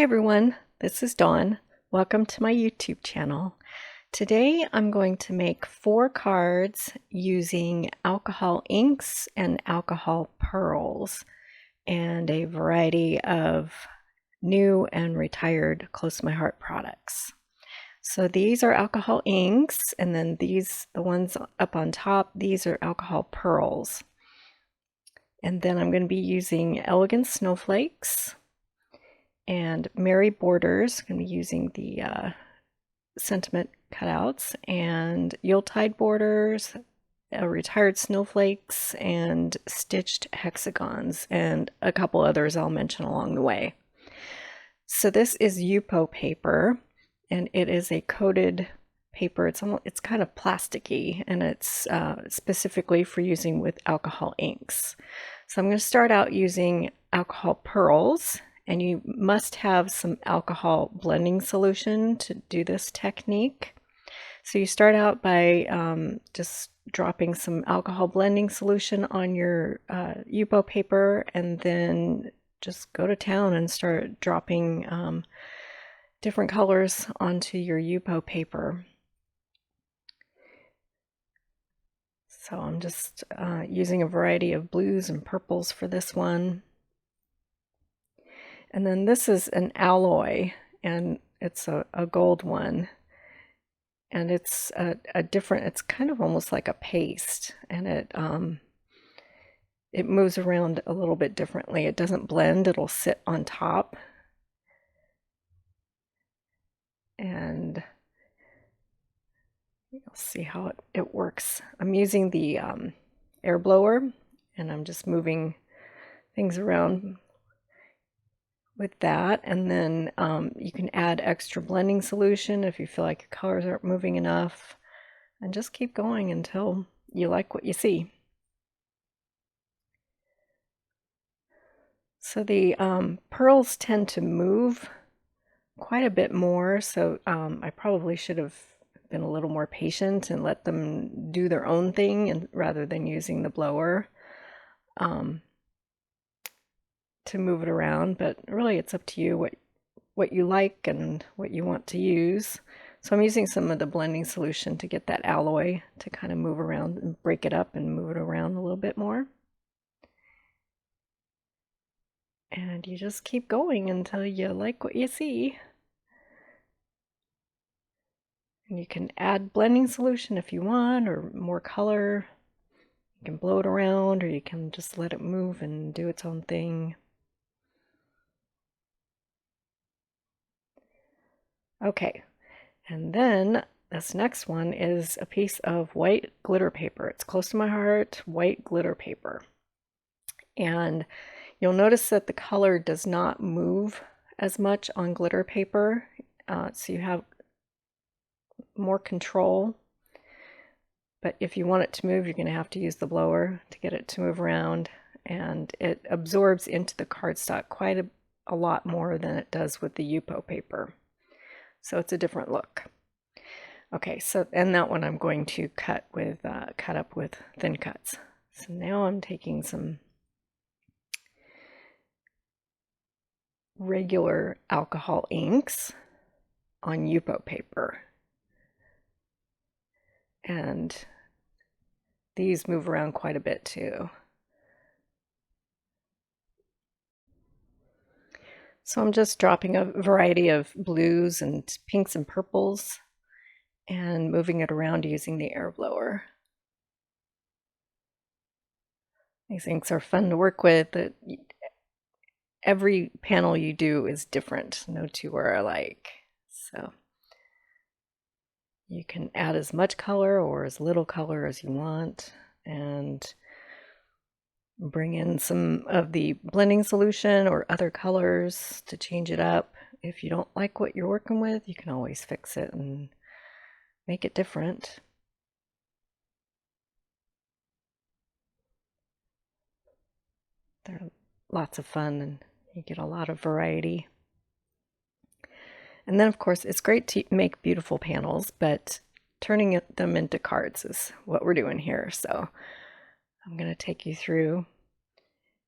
everyone, this is Dawn. Welcome to my YouTube channel. Today I'm going to make 4 cards using alcohol inks and alcohol pearls and a variety of new and retired close to my heart products. So these are alcohol inks, and then the ones up on top, these are alcohol pearls. And then I'm going to be using elegant snowflakes and Merry Borders. I'm going to be using the sentiment cutouts and Yuletide borders, retired snowflakes, and stitched hexagons, and a couple others I'll mention along the way. So this is Yupo paper, and it is a coated paper. It's kind of plasticky, and it's specifically for using with alcohol inks. So I'm going to start out using alcohol pearls. And you must have some alcohol blending solution to do this technique. So you start out by just dropping some alcohol blending solution on your Yupo paper, and then just go to town and start dropping different colors onto your Yupo paper. So I'm just using a variety of blues and purples for this one. And then this is an alloy, and it's a gold one, and it's a different, it's kind of almost like a paste, and it moves around a little bit differently. It doesn't blend, it'll sit on top. And you'll see how it works. I'm using the air blower, and I'm just moving things around with that, and then you can add extra blending solution if you feel like your colors aren't moving enough, and just keep going until you like what you see. So the pearls tend to move quite a bit more, so I probably should have been a little more patient and let them do their own thing, and rather than using the blower to move it around. But really it's up to you what you like and what you want to use. So I'm using some of the blending solution to get that alloy to kind of move around and break it up and move it around a little bit more. And you just keep going until you like what you see. And you can add blending solution if you want, or more color. You can blow it around, or you can just let it move and do its own thing. Okay, and then this next one is a piece of white glitter paper. It's close to my heart, white glitter paper. And you'll notice that the color does not move as much on glitter paper, so you have more control. But if you want it to move, you're going to have to use the blower to get it to move around, and it absorbs into the cardstock quite a lot more than it does with the Yupo paper. So it's a different look. Okay, so, and that one I'm going to cut up with thin cuts. So now I'm taking some regular alcohol inks on Yupo paper, and these move around quite a bit too. So I'm just dropping a variety of blues and pinks and purples and moving it around using the air blower. These inks are fun to work with. Every panel you do is different. No two are alike. So you can add as much color or as little color as you want, and bring in some of the blending solution or other colors to change it up. If you don't like what you're working with, you can always fix it and make it different. They're lots of fun, and you get a lot of variety. And then of course it's great to make beautiful panels, but turning them into cards is what we're doing here. So I'm going to take you through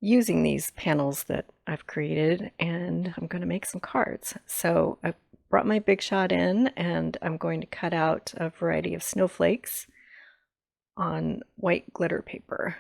using these panels that I've created, and I'm going to make some cards. So I've brought my Big Shot in, and I'm going to cut out a variety of snowflakes on white glitter paper.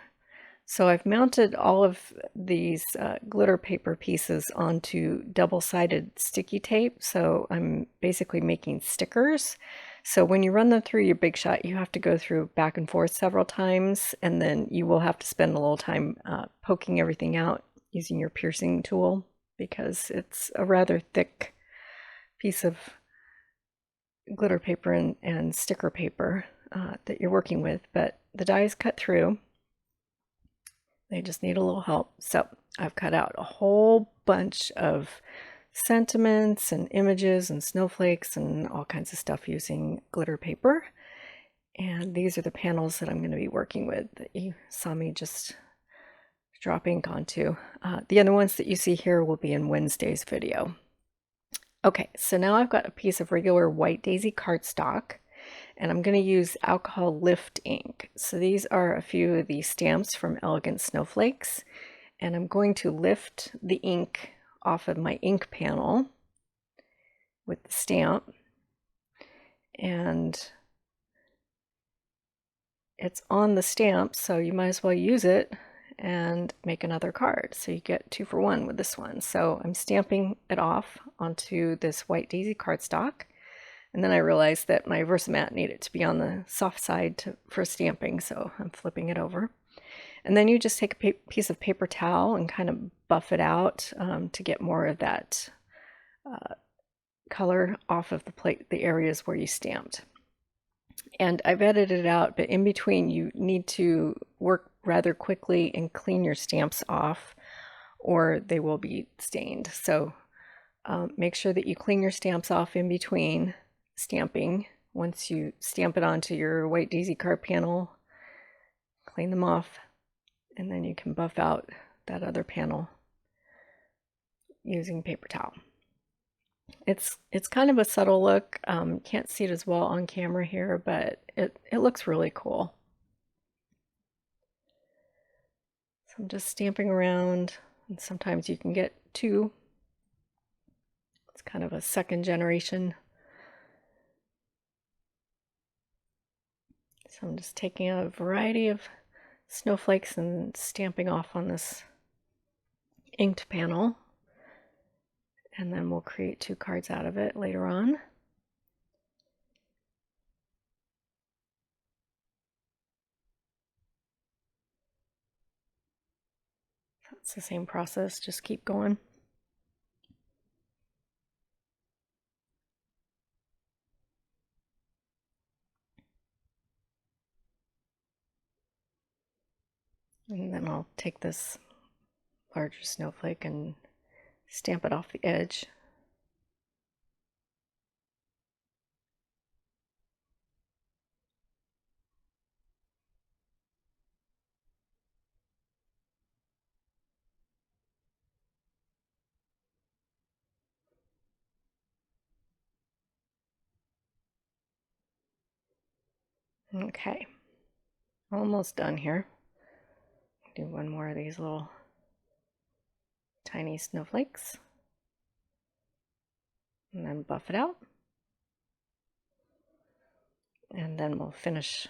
So I've mounted all of these glitter paper pieces onto double-sided sticky tape. So I'm basically making stickers. So when you run them through your Big Shot, you have to go through back and forth several times, and then you will have to spend a little time poking everything out using your piercing tool, because it's a rather thick piece of glitter paper and sticker paper that you're working with. But the die is cut through. They just need a little help. So I've cut out a whole bunch of sentiments and images and snowflakes and all kinds of stuff using glitter paper. And these are the panels that I'm going to be working with that you saw me just drop ink onto. The other ones that you see here will be in Wednesday's video. Okay, so now I've got a piece of regular white daisy cardstock, and I'm going to use alcohol lift ink. So these are a few of the stamps from Elegant Snowflakes, and I'm going to lift the ink off of my ink panel with the stamp, and it's on the stamp, so you might as well use it and make another card. So you get 2 for 1 with this one. So I'm stamping it off onto this white daisy cardstock. And then I realized that my Versamat needed to be on the soft side for stamping, so I'm flipping it over. And then you just take a piece of paper towel and kind of buff it out to get more of that color off of the areas where you stamped. And I've edited it out, but in between you need to work rather quickly and clean your stamps off, or they will be stained. So make sure that you clean your stamps off in between stamping. Once you stamp it onto your white daisy card panel, clean them off, and then you can buff out that other panel using paper towel. It's kind of a subtle look. Can't see it as well on camera here, but it looks really cool. So I'm just stamping around, and sometimes you can get 2. It's kind of a second generation. So I'm just taking a variety of snowflakes and stamping off on this inked panel, and then we'll create 2 cards out of it later on. So it's the same process, just keep going. And then I'll take this larger snowflake and stamp it off the edge. Okay, almost done here. Do one more of these little tiny snowflakes, and then buff it out. And then we'll finish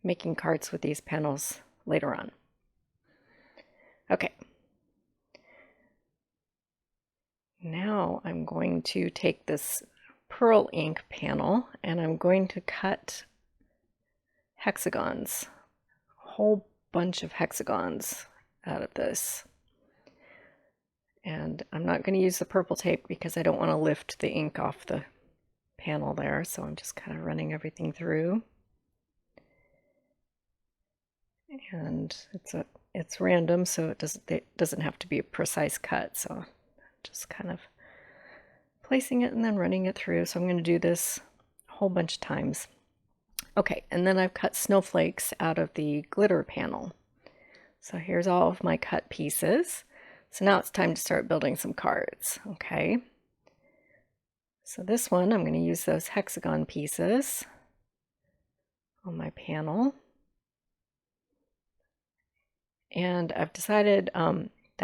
making cards with these panels later on. Okay. Now I'm going to take this pearl ink panel and I'm going to cut hexagons, a whole bunch of hexagons out of this. And I'm not going to use the purple tape because I don't want to lift the ink off the panel there, so I'm just kind of running everything through. And it's random, so it doesn't have to be a precise cut, so just kind of placing it and then running it through. So I'm going to do this a whole bunch of times. Okay, and then I've cut snowflakes out of the glitter panel. So here's all of my cut pieces. So now it's time to start building some cards. Okay, so this one I'm going to use those hexagon pieces on my panel. And I've decided that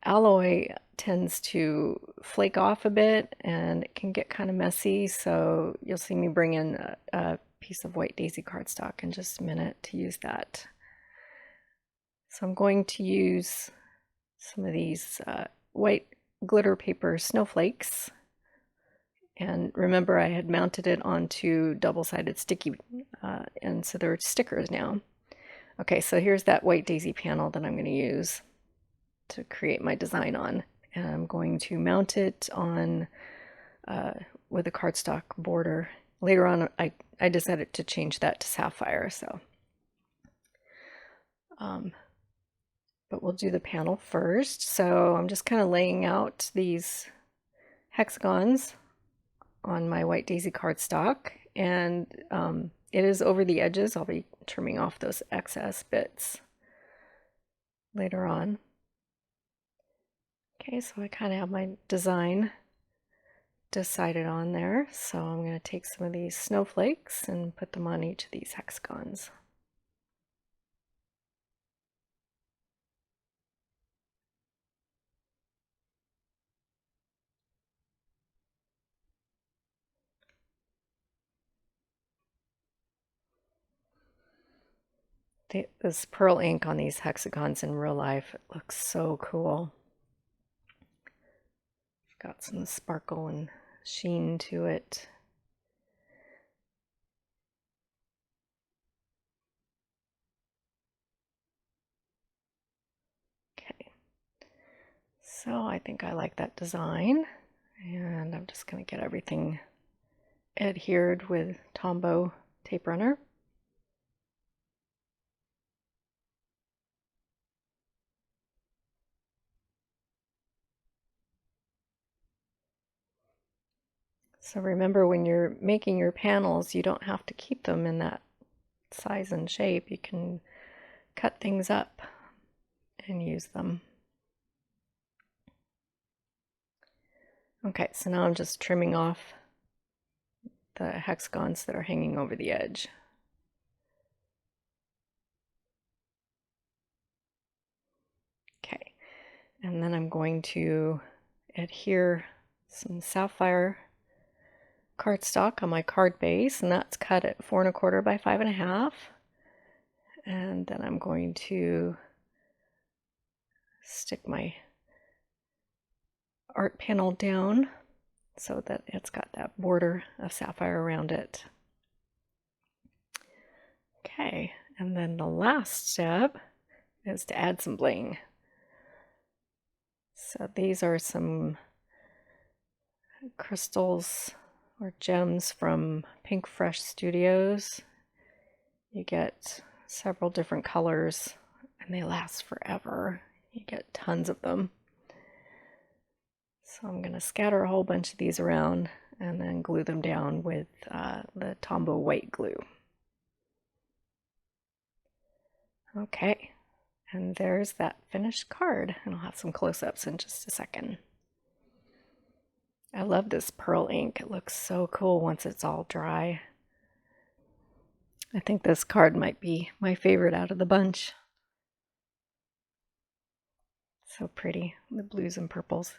alloy tends to flake off a bit and it can get kind of messy, so you'll see me bring in a piece of white daisy cardstock in just a minute to use that. So I'm going to use some of these white glitter paper snowflakes, and remember I had mounted it onto double-sided sticky and so they're stickers now. Okay, so here's that white daisy panel that I'm going to use to create my design on, and I'm going to mount it on with a cardstock border. Later on I decided to change that to sapphire, so but we'll do the panel first. So I'm just kind of laying out these hexagons on my white daisy cardstock, and it is over the edges. I'll be trimming off those excess bits later on. Okay, so I kind of have my design decided on there. So I'm going to take some of these snowflakes and put them on each of these hexagons. This pearl ink on these hexagons in real life, it looks so cool. It's got some sparkle and sheen to it. Okay, so I think I like that design, and I'm just going to get everything adhered with Tombow tape runner. So remember, when you're making your panels, you don't have to keep them in that size and shape. You can cut things up and use them. Okay, so now I'm just trimming off the hexagons that are hanging over the edge. Okay, and then I'm going to adhere some sapphire cardstock on my card base, and that's cut at 4 1/4 by 5 1/2. And then I'm going to stick my art panel down so that it's got that border of sapphire around it. Okay, and then the last step is to add some bling. So these are some crystals or gems from PinkFresh Studios. You get several different colors and they last forever. You get tons of them. So I'm going to scatter a whole bunch of these around and then glue them down with the Tombow white glue. Okay, and there's that finished card, and I'll have some close-ups in just a second. I love this pearl ink. It looks so cool once it's all dry. I think this card might be my favorite out of the bunch. So pretty, the blues and purples.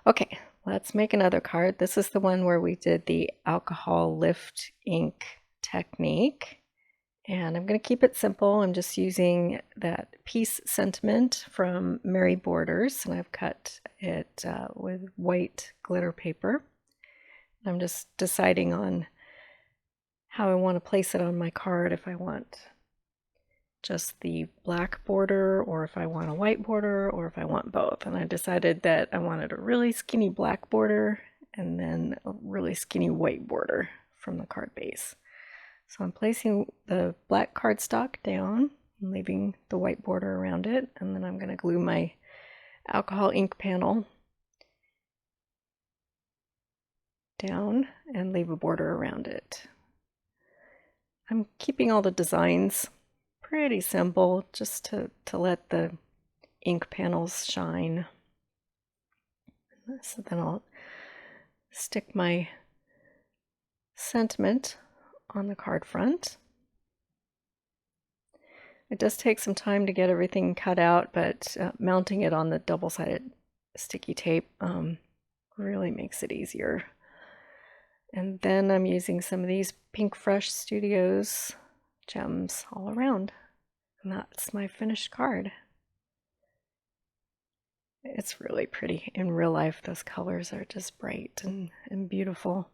Okay, let's make another card. This is the one where we did the alcohol lift ink technique. And I'm going to keep it simple. I'm just using that Peace Sentiment from Mary Borders, and I've cut it with white glitter paper. I'm just deciding on how I want to place it on my card, if I want just the black border, or if I want a white border, or if I want both. And I decided that I wanted a really skinny black border and then a really skinny white border from the card base. So I'm placing the black cardstock down and leaving the white border around it, and then I'm going to glue my alcohol ink panel down and leave a border around it. I'm keeping all the designs pretty simple, just to let the ink panels shine. So then I'll stick my sentiment on the card front. It does take some time to get everything cut out, but mounting it on the double-sided sticky tape really makes it easier. And then I'm using some of these PinkFresh Studios gems all around. And that's my finished card. It's really pretty. In real life, those colors are just bright and beautiful.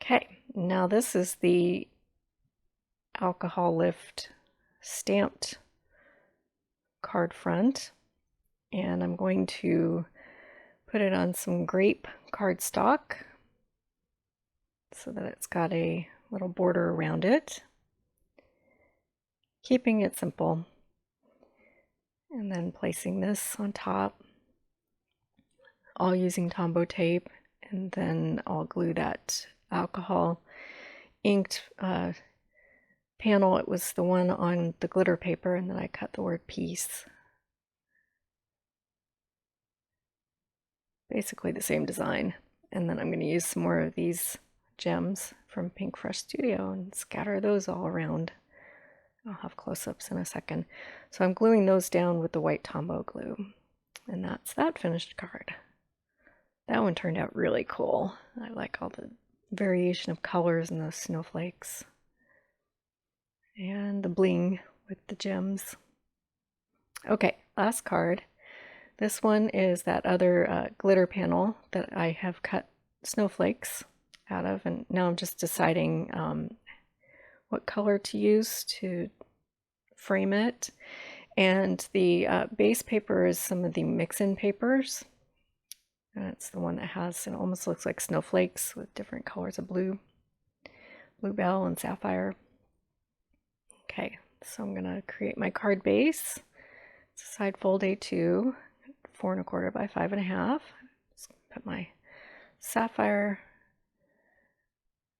Okay, now this is the alcohol lift stamped card front, and I'm going to put it on some grape cardstock so that it's got a little border around it, keeping it simple, and then placing this on top, all using Tombow tape, and then I'll glue that alcohol inked panel. It was the one on the glitter paper, and then I cut the word peace. Basically the same design. And then I'm going to use some more of these gems from PinkFresh Studio and scatter those all around. I'll have close-ups in a second. So I'm gluing those down with the white Tombow glue. And that's that finished card. That one turned out really cool. I like all the variation of colors and those snowflakes. And the bling with the gems. Okay, last card. This one is that other glitter panel that I have cut snowflakes out of, and now I'm just deciding what color to use to frame it. And the base paper is some of the mix-in papers. And it's the one that has, it almost looks like snowflakes with different colors of blue, bluebell and sapphire. Okay, so I'm gonna create my card base. It's a side fold A2, 4 1/4 by 5 1/2. Just put my sapphire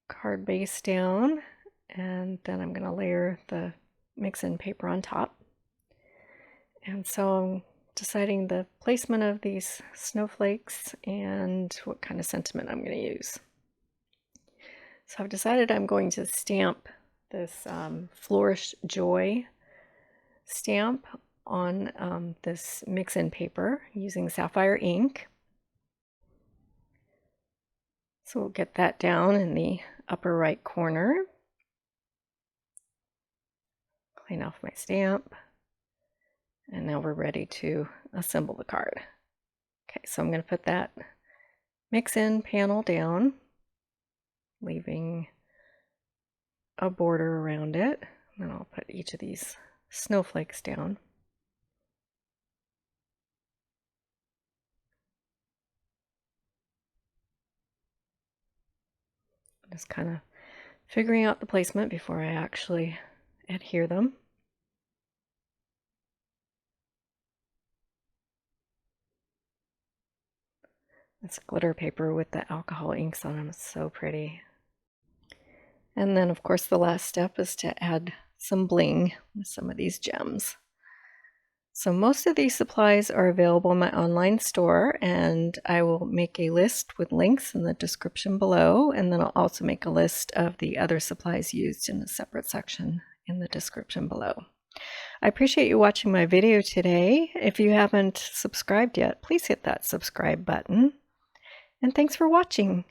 card base down, and then I'm gonna layer the mix-in paper on top. And so I'm deciding the placement of these snowflakes and what kind of sentiment I'm going to use. So I've decided I'm going to stamp this Flourish Joy stamp on this mix-in paper using sapphire ink. So we'll get that down in the upper right corner. Clean off my stamp. And now we're ready to assemble the card. Okay, so I'm going to put that mix-in panel down, leaving a border around it. And then I'll put each of these snowflakes down. Just kind of figuring out the placement before I actually adhere them. This glitter paper with the alcohol inks on them is so pretty. And then, of course, the last step is to add some bling with some of these gems. So most of these supplies are available in my online store, and I will make a list with links in the description below, and then I'll also make a list of the other supplies used in a separate section in the description below. I appreciate you watching my video today. If you haven't subscribed yet, please hit that subscribe button. And thanks for watching.